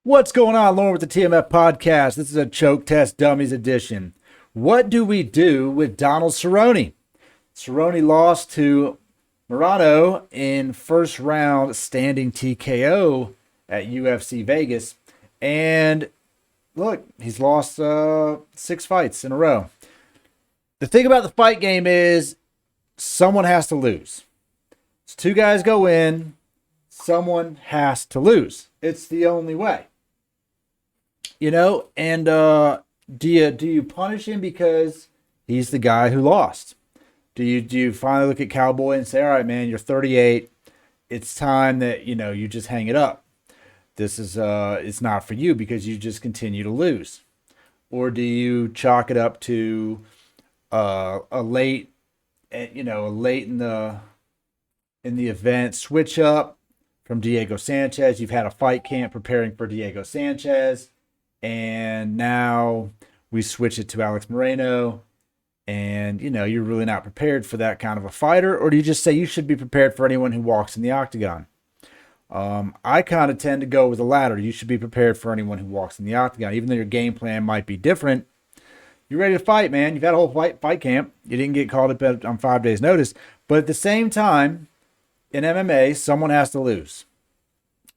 What's going on, Lauren, with the TMF podcast? This is a Choke Test Dummies edition. What do we do with Donald Cerrone? Cerrone lost to Murano in first round standing TKO at UFC Vegas. And look, he's lost 6 fights in a row. The thing about the fight game is someone has to lose. So 2 guys go in, someone has to lose. It's the only way. You know, and do you punish him because he's the guy who lost? Do you finally look at Cowboy and say, all right, man, you're 38. It's time that, you just hang it up. This is it's not for you because you just continue to lose. Or do you chalk it up to a late in the event switch up from Diego Sanchez? You've had a fight camp preparing for Diego Sanchez, and now we switch it to Alex Moreno, and you're really not prepared for that kind of a fighter? Or do you just say you should be prepared for anyone who walks in the octagon? I kind of tend to go with the latter. You should be prepared for anyone who walks in the octagon, even though your game plan might be different. You're ready to fight, man. You've had a whole fight camp. You didn't get called up on 5 days' notice. But at the same time, in MMA, someone has to lose.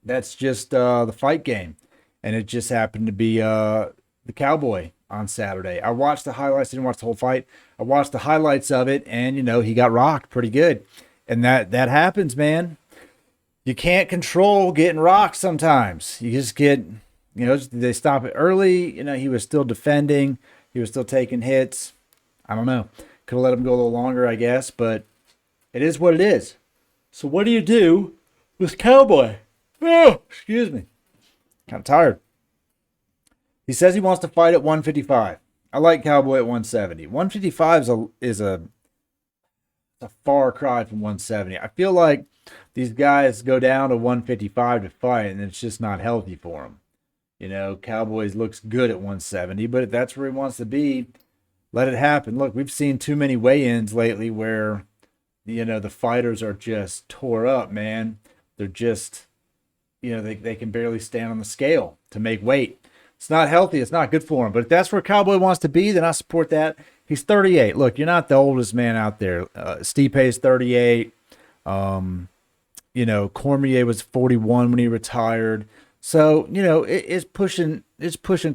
That's just the fight game. And it just happened to be the Cowboy on Saturday. I watched the highlights. Didn't watch the whole fight. I watched the highlights of it, and, he got rocked pretty good. And that happens, man. You can't control getting rocked sometimes. You just get, they stop it early. He was still defending. He was still taking hits. I don't know. Could have let him go a little longer, I guess, but it is what it is. So what do you do with Cowboy? Oh, excuse me. Kind of tired. He says he wants to fight at 155. I like Cowboy at 170. 155 is a far cry from 170. I feel like these guys go down to 155 to fight, and it's just not healthy for them. Cowboys looks good at 170, but if that's where he wants to be, let it happen. Look, we've seen too many weigh-ins lately where, the fighters are just tore up, man. They're just, they can barely stand on the scale to make weight. It's not healthy. It's not good for him. But if that's where Cowboy wants to be, then I support that. He's 38. Look, you're not the oldest man out there. Stipe's 38. Cormier was 41 when he retired. So, it's pushing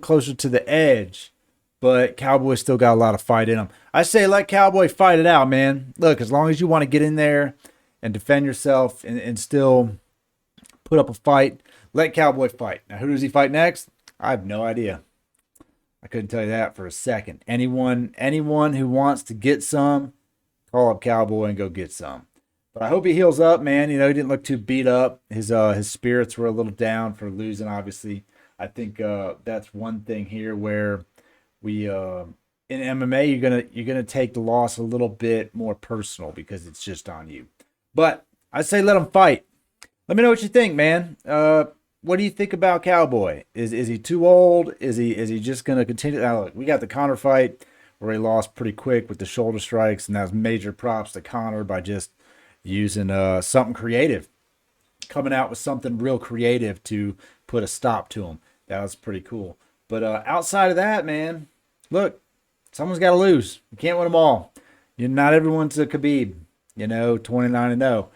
closer to the edge, but Cowboy's still got a lot of fight in him. I say let Cowboy fight it out, man. Look, as long as you want to get in there and defend yourself and still put up a fight, let Cowboy fight. Now, who does he fight next? I have no idea. I couldn't tell you that for a second. Anyone who wants to get some, call up Cowboy and go get some. But I hope he heals up, man. He didn't look too beat up. His spirits were a little down for losing, obviously. I think that's one thing here where we in MMA you're gonna take the loss a little bit more personal because it's just on you. But I say let him fight. Let me know what you think, man. What do you think about Cowboy? Is he too old? Is he just gonna continue? Now look, we got the Conor fight where he lost pretty quick with the shoulder strikes, and that was major props to Conor by just using something creative, coming out with something real creative to put a stop to him. That was pretty cool. But outside of that, man, look, someone's got to lose. You can't win them all. Not everyone's a Khabib, 29-0.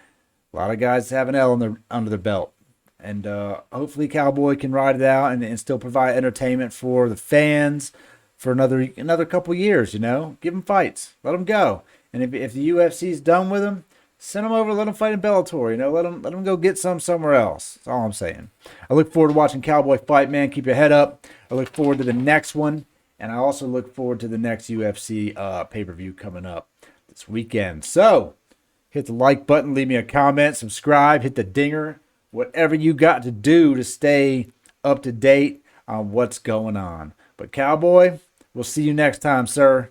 A lot of guys have an L under their belt. And hopefully Cowboy can ride it out and still provide entertainment for the fans for another couple years, Give them fights. Let them go. And if the UFC's done with them, send them over, let them fight in Bellator, let them go get somewhere else. That's all I'm saying. I look forward to watching Cowboy fight, man. Keep your head up. I look forward to the next one, and I also look forward to the next UFC pay-per-view coming up this weekend. So, hit the like button, leave me a comment, subscribe, hit the dinger, whatever you got to do to stay up to date on what's going on. But Cowboy, we'll see you next time, sir.